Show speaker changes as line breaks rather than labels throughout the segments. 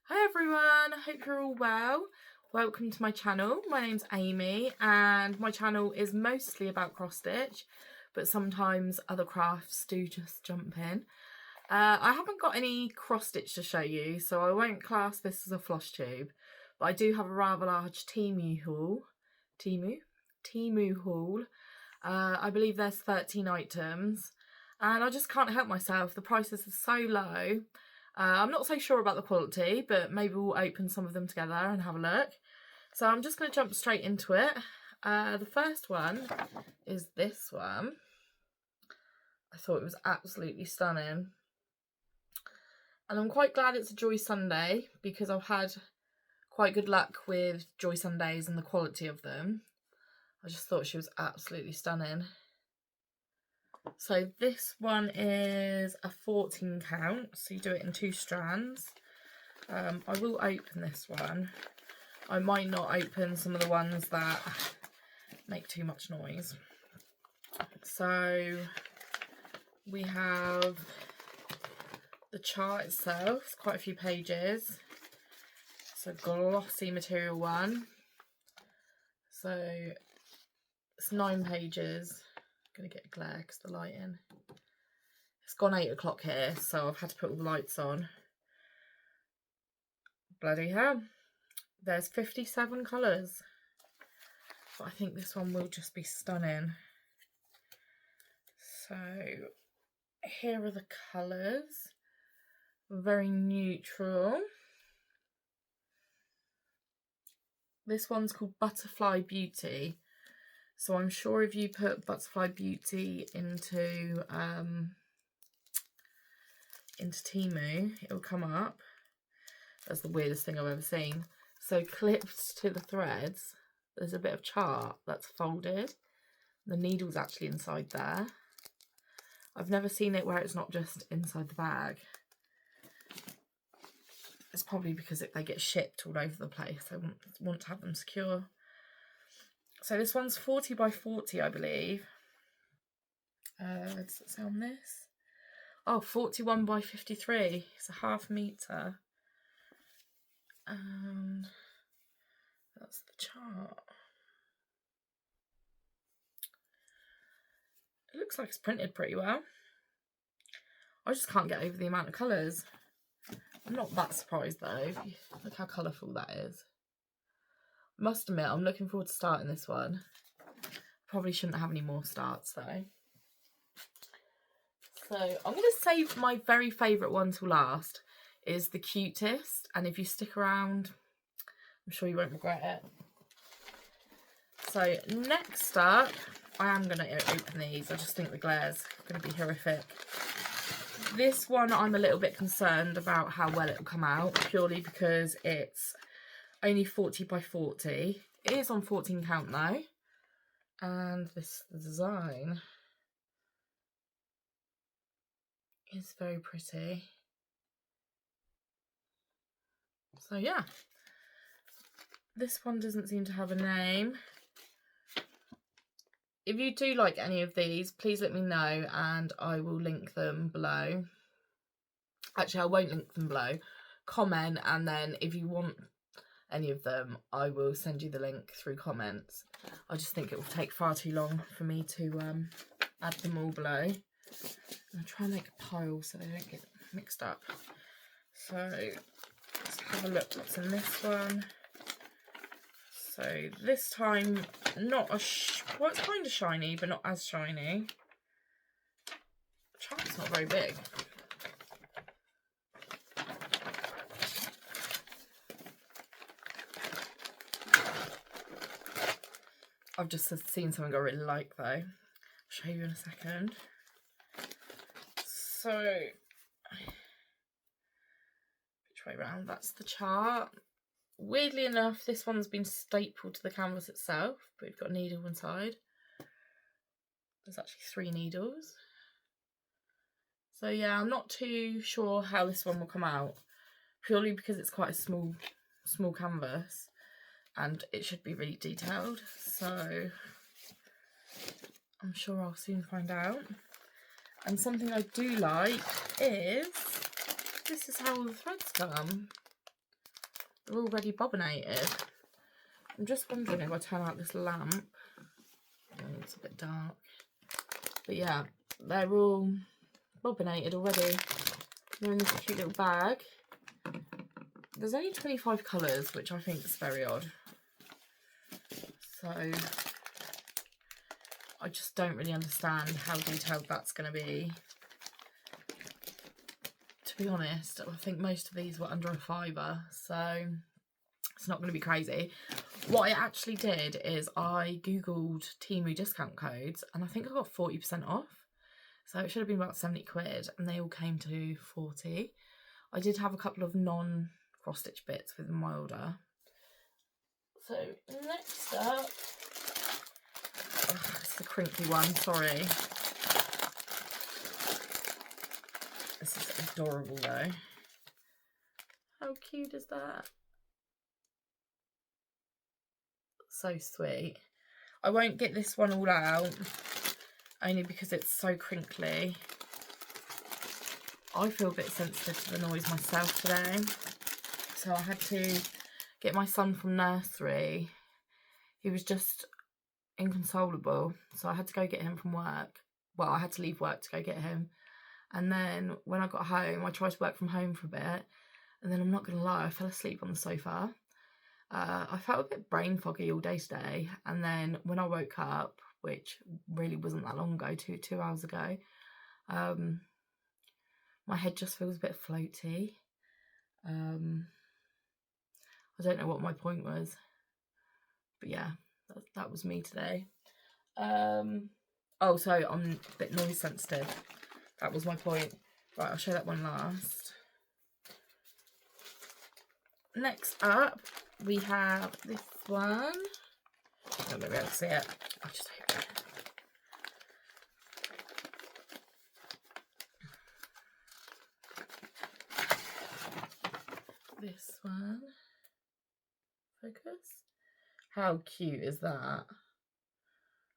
Hi everyone, I hope you're all well. Welcome to my channel. My name's Amy and my channel is mostly about cross stitch, but sometimes other crafts do just jump in. I haven't got any cross stitch to show you, so I won't class this as a floss tube, but I do have a rather large Temu haul. Temu haul. I believe there's 13 items and I just can't help myself. The prices are so low. I'm not so sure about the quality, but maybe we'll open some of them together and have a look. So I'm just going to jump straight into it. The first one is this one. I thought it was absolutely stunning. And I'm quite glad it's a Joy Sunday because I've had quite good luck with Joy Sundays and the quality of them. I just thought she was absolutely stunning. So this one is a 14 count, so you do it in 2 strands. I will open this one. I might not open some of the ones that make too much noise. So we have the chart itself, it's quite a few pages. It's a glossy material one. So it's 9 pages. I'm going to get a glare because the lighting. It's gone 8 o'clock here, so I've had to put all the lights on. Bloody hell. There's 57 colours. But I think this one will just be stunning. So here are the colours. Very neutral. This one's called Butterfly Beauty. So I'm sure if you put Butterfly Beauty into Temu, it'll come up. That's the weirdest thing I've ever seen. So clipped to the threads, there's a bit of chart that's folded. The needle's actually inside there. I've never seen it where it's not just inside the bag. It's probably because they get shipped all over the place. I want to have them secure. So this one's 40 by 40, I believe. Does it say on this? Oh, 41 by 53. It's a ½ metre. And that's the chart. It looks like it's printed pretty well. I just can't get over the amount of colours. I'm not that surprised though. Look how colourful that is. I must admit, I'm looking forward to starting this one. Probably shouldn't have any more starts though. So I'm going to save my very favourite one till last. Is the cutest, and if you stick around, I'm sure you won't regret it. So next up, I am going to open these. I just think the glare's going to be horrific. This one I'm a little bit concerned about how well it'll come out, purely because it's only 40 by 40. It is on 14 count though. And this design is very pretty. So yeah, this one doesn't seem to have a name. If you do like any of these, please let me know and I will link them below. Actually, I won't link them below. Comment, and then if you want any of them, I will send you the link through comments. I just think it will take far too long for me to add them all below. I'll try and make a pile so they don't get mixed up. So let's have a look what's in this one. So this time, not a well, it's kind of shiny, but not as shiny. The chart's not very big. I've just seen something I really like though. I'll show you in a second. So, which way round? That's the chart. Weirdly enough, this one's been stapled to the canvas itself, but we've got a needle inside. There's actually 3 needles. So yeah, I'm not too sure how this one will come out, purely because it's quite a small canvas and it should be really detailed. So I'm sure I'll soon find out. And something I do like is this is how all the threads come. They're already bobbinated. I'm just wondering if I turn out this lamp. Oh, it's a bit dark. But yeah, they're all bobbinated already. They're in this cute little bag. There's only 25 colours, which I think is very odd. So I just don't really understand how detailed that's going to be. To be honest, I think most of these were under a £5, so it's not going to be crazy. What I actually did is I googled Temu discount codes, and I think I got 40% off. So it should have been about 70 quid, and they all came to 40. I did have a couple of non-cross stitch bits with my order. So next up, it's the crinkly one, sorry. This is adorable though. How cute is that? So sweet. I won't get this one all out, only because it's so crinkly. I feel a bit sensitive to the noise myself today, so I had to get my son from nursery. He was just inconsolable, so I had to go get him from work. Well, I had to leave work to go get him, and then when I got home I tried to work from home for a bit, and then I'm not gonna lie, I fell asleep on the sofa. I felt a bit brain foggy all day today, and then when I woke up, which really wasn't that long ago, two hours ago, my head just feels a bit floaty. I don't know what my point was, but yeah, that was me today. Oh, so I'm a bit noise sensitive. That was my point. Right, I'll show that one last. Next up, we have this one. I'm not going to be able to see it. I'll just open it. This one. Focus. How cute is that?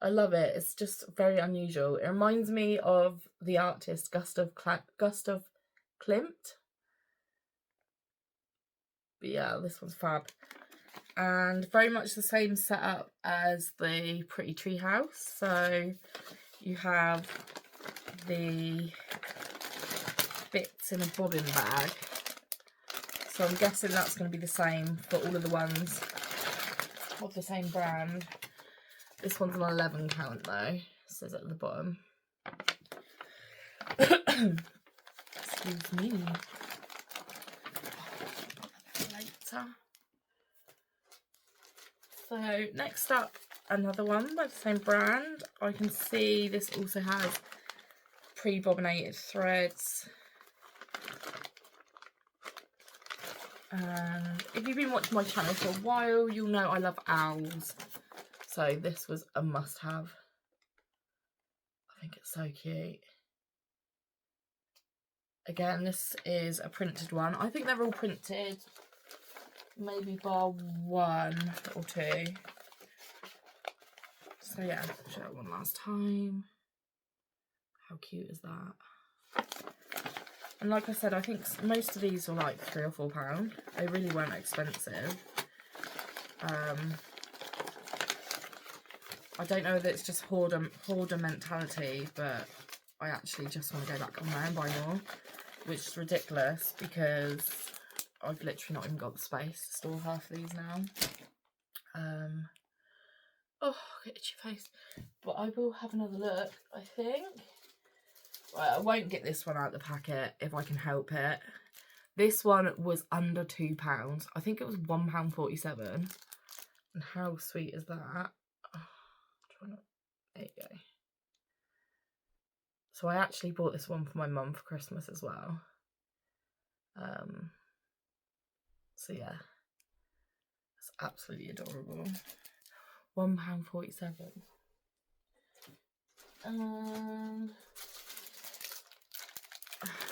I love it. It's just very unusual. It reminds me of the artist Gustav Klimt. But yeah, this one's fab. And very much the same setup as the Pretty Tree House. So you have the bits in a bobbin bag. So I'm guessing that's going to be the same for all of the ones of the same brand. This one's an 11 count though, it says at the bottom. Excuse me. Later. So next up, another one by the same brand. I can see this also has pre-bobbinated threads. And if you've been watching my channel for a while, you'll know I love owls. So this was a must-have. I think it's so cute. Again, this is a printed one. I think they're all printed, maybe bar one or two. So yeah, I'll show that one last time. How cute is that? And like I said, I think most of these were like £3 or £4. They really weren't expensive. I don't know whether it's just hoarder mentality, but I actually just want to go back on there and buy more, which is ridiculous because I've literally not even got the space to store half of these now. Oh, get itchy face. But I will have another look, I think. Right, I won't get this one out of the packet if I can help it. This one was under £2. I think it was £1.47. And how sweet is that? There you go. So I actually bought this one for my mum for Christmas as well. So yeah, it's absolutely adorable. £1.47.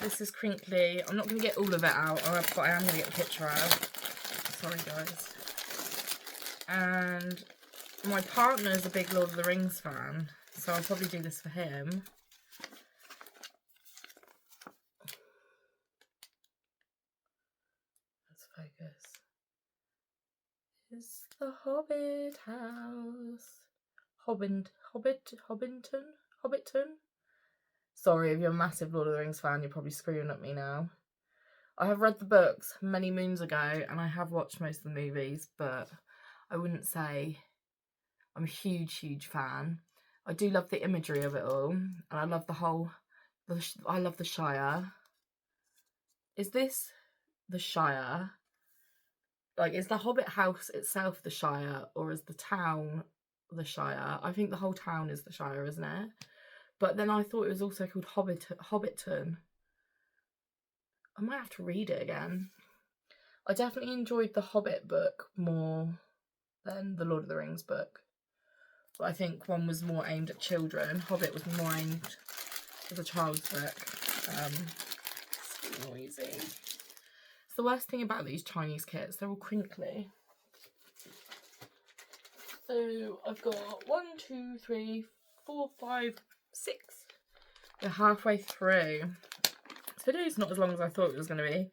This is crinkly. I'm not going to get all of it out, but I am going to get the picture out. Sorry guys. And my partner is a big Lord of the Rings fan, so I'll probably do this for him. Let's focus. is the Hobbit house. Hobbiton? Sorry, if you're a massive Lord of the Rings fan, you're probably screaming at me now. I have read the books many moons ago, and I have watched most of the movies, but I wouldn't say I'm a huge fan. I do love the imagery of it all, and I love I love the Shire. Is this the Shire? Like, is the Hobbit house itself the Shire, or is the town the Shire? I think the whole town is the Shire, isn't it? But then I thought it was also called Hobbiton. I might have to read it again. I definitely enjoyed the Hobbit book more than the Lord of the Rings book. But I think one was more aimed at children. Hobbit was more aimed as a child's book. It's noisy. It's the worst thing about these Chinese kits. They're all crinkly. So I've got 1, 2, 3, 4, 5, 6. We're halfway through. This video is not as long as I thought it was going to be.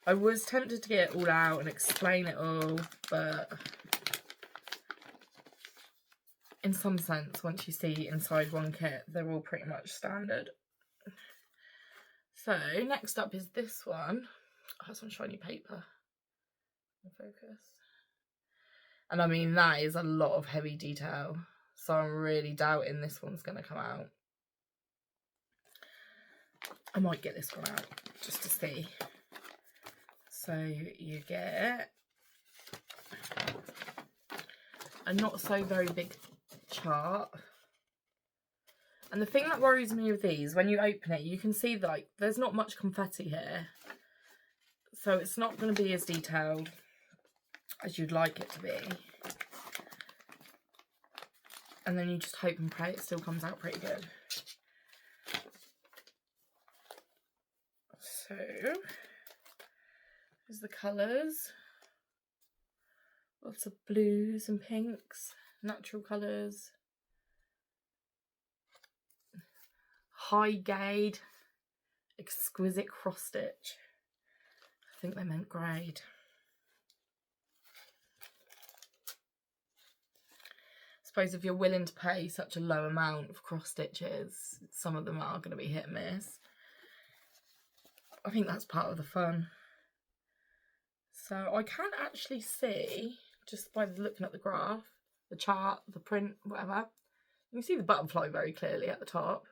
I was tempted to get it all out and explain it all, but in some sense, once you see inside one kit, they're all pretty much standard. So next up is this one. Oh, that's on shiny paper. Focus. And I mean, that is a lot of heavy detail. So I'm really doubting this one's going to come out. I might get this one out just to see. So you get a not so very big chart. And the thing that worries me with these, when you open it, you can see like there's not much confetti here. So it's not going to be as detailed as you'd like it to be. And then you just hope and pray it still comes out pretty good. So, here's the colours. Lots of blues and pinks, natural colours. High grade, exquisite cross stitch. I think they meant grade. I suppose if you're willing to pay such a low amount of cross stitches, some of them are going to be hit and miss. I think that's part of the fun. So I can actually see, just by looking at the graph, the chart, the print, whatever, you can see the butterfly very clearly at the top.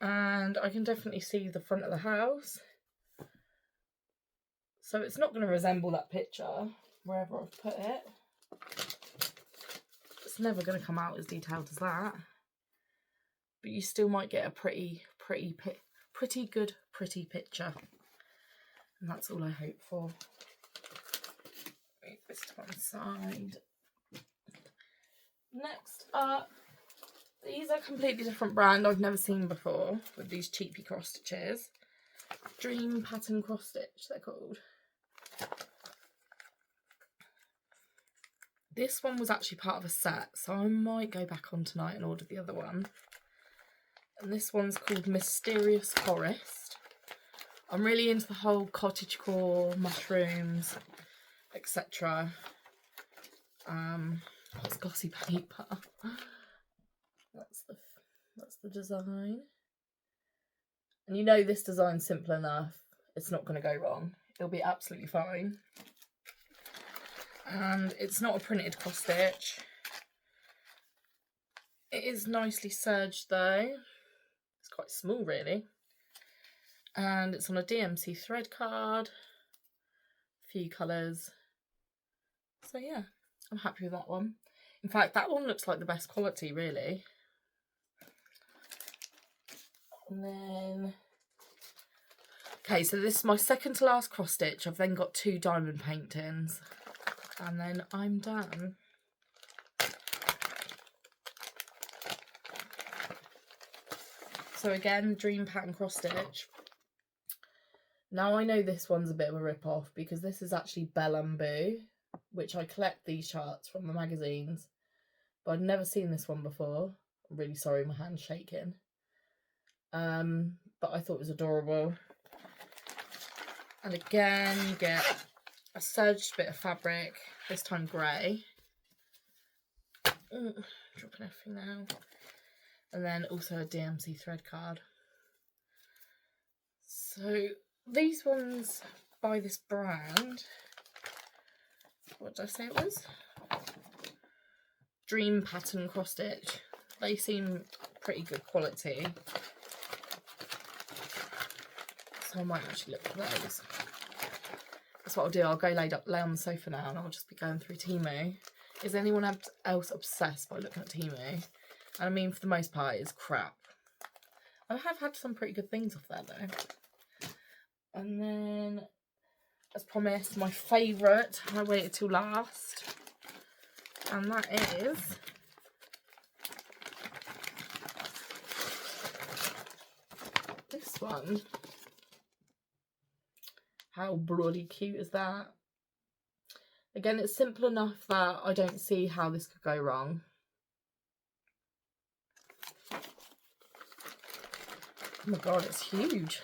And I can definitely see the front of the house. So it's not going to resemble that picture, wherever I've put it. It's never going to come out as detailed as that. But you still might get a pretty good picture. And that's all I hope for. Move this to one side. Next up, these are a completely different brand I've never seen before with these cheapy cross stitches. Dream Pattern Cross Stitch, they're called. This one was actually part of a set, so I might go back on tonight and order the other one. And this one's called Mysterious Forest. I'm really into the whole cottagecore, mushrooms, etc. It's glossy paper. That's the design. And you know this design's simple enough. It's not going to go wrong. It'll be absolutely fine. And it's not a printed cross stitch. It is nicely serged though. It's quite small really. And it's on a DMC thread card. A few colours. So yeah, I'm happy with that one. In fact, that one looks like the best quality really. And then, okay, so this is my second to last cross stitch. I've then got 2 diamond paintings. And then I'm done. So again, Dream Pattern cross stitch. Now I know this one's a bit of a rip-off because this is actually Belle and Boo, which I collect these charts from the magazines. But I'd never seen this one before. I'm really sorry, my hand's shaking. But I thought it was adorable. And again, you get a serged bit of fabric, this time grey. Dropping everything now. And then also a DMC thread card. So these ones by this brand, what did I say it was? Dream Pattern Cross Stitch. They seem pretty good quality. So I might actually look for those. That's what I'll do. I'll go lay on the sofa now and I'll just be going through Temu. Is anyone else obsessed by looking at Temu? And I mean, for the most part, it's crap. I have had some pretty good things off there though. And then, as promised, my favourite, I waited till last. And that is this one. How bloody cute is that? Again, it's simple enough that I don't see how this could go wrong. Oh my god, it's huge.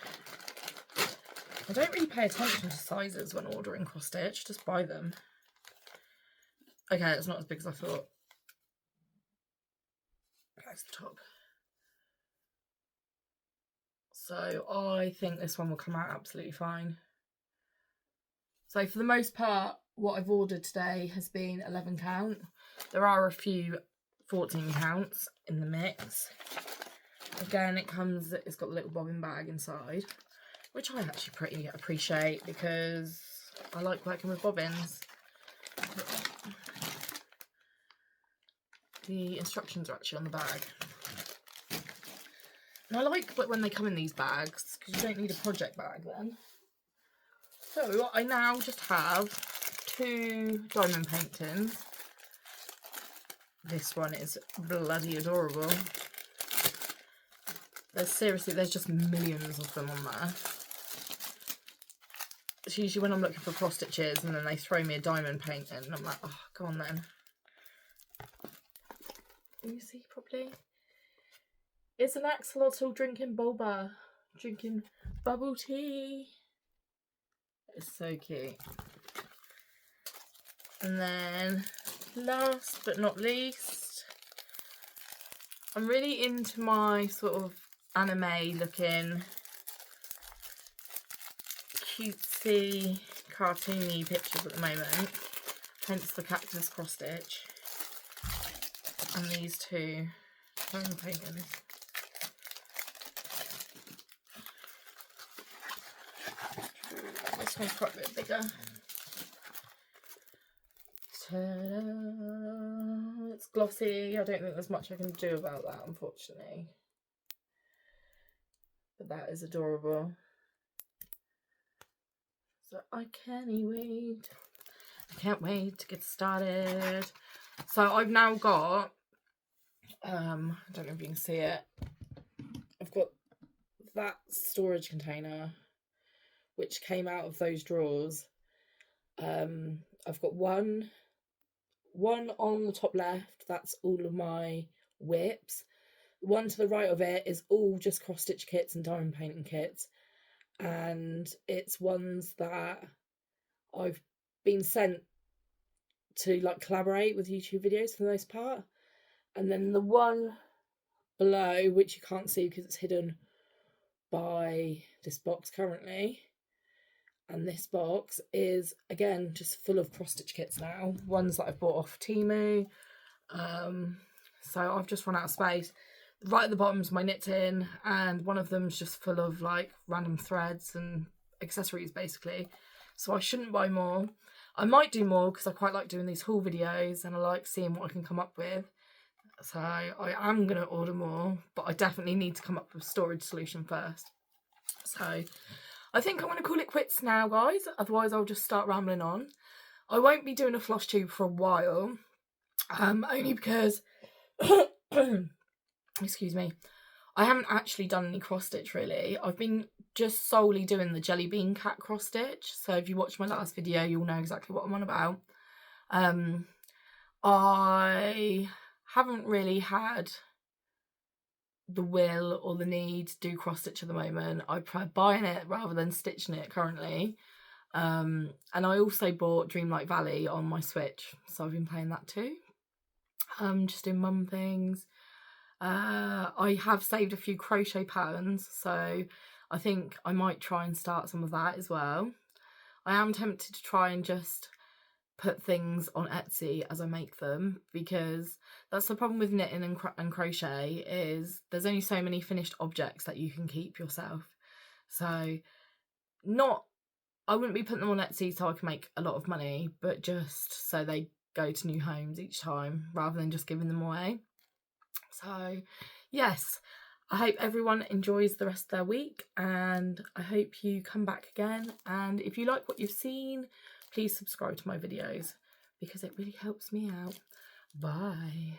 I don't really pay attention to sizes when ordering cross stitch, just buy them. Okay, it's not as big as I thought. That's the top. So I think this one will come out absolutely fine. So for the most part, what I've ordered today has been 11 count. There are a few 14 counts in the mix. Again, it's got a little bobbin bag inside, which I actually pretty appreciate because I like working with bobbins. The instructions are actually on the bag. And I like when they come in these bags because you don't need a project bag then. So I now just have 2 diamond paintings. This one is bloody adorable. There's just millions of them on there. It's usually when I'm looking for cross stitches and then they throw me a diamond painting and I'm like, oh, go on then. Can you see properly? It's an axolotl drinking bubble tea. It's so cute. And then last but not least, I'm really into my sort of anime looking cutesy cartoony pictures at the moment, hence the cactus cross stitch and these 2 diamond paintings. This one's quite a bit bigger. Ta-da! It's glossy. I don't think there's much I can do about that, unfortunately. But that is adorable. So I can't wait to get started. So I've now got, I don't know if you can see it. I've got that storage container, which came out of those drawers. I've got one on the top left, that's all of my whips. One to the right of it is all just cross stitch kits and diamond painting kits, and it's ones that I've been sent to like collaborate with YouTube videos for the most part. And then the one below, which you can't see because it's hidden by this box currently, and this box is again just full of cross stitch kits now, ones that I've bought off Temu. So I've just run out of space. Right at the bottom is my knitting, and one of them's just full of like random threads and accessories basically, so I shouldn't buy more. I might do more because I quite like doing these haul videos and I like seeing what I can come up with, so I am going to order more, but I definitely need to come up with a storage solution first. So I think I'm going to call it quits now, guys, otherwise I'll just start rambling on. I won't be doing a floss tube for a while, only because excuse me, I haven't actually done any cross stitch really. I've been just solely doing the Jelly Bean Cat cross stitch, so if you watch my last video you'll know exactly what I'm on about. I haven't really had the will or the need to do cross stitch at the moment. I prefer buying it rather than stitching it currently. And I also bought Dreamlight Valley on my Switch, so I've been playing that too. Just doing mum things. I have saved a few crochet patterns, so I think I might try and start some of that as well. I am tempted to try and just put things on Etsy as I make them, because that's the problem with knitting and crochet, is there's only so many finished objects that you can keep yourself. So I wouldn't be putting them on Etsy so I can make a lot of money, but just so they go to new homes each time rather than just giving them away. So yes, I hope everyone enjoys the rest of their week, and I hope you come back again. And if you like what you've seen, please subscribe to my videos because it really helps me out. Bye.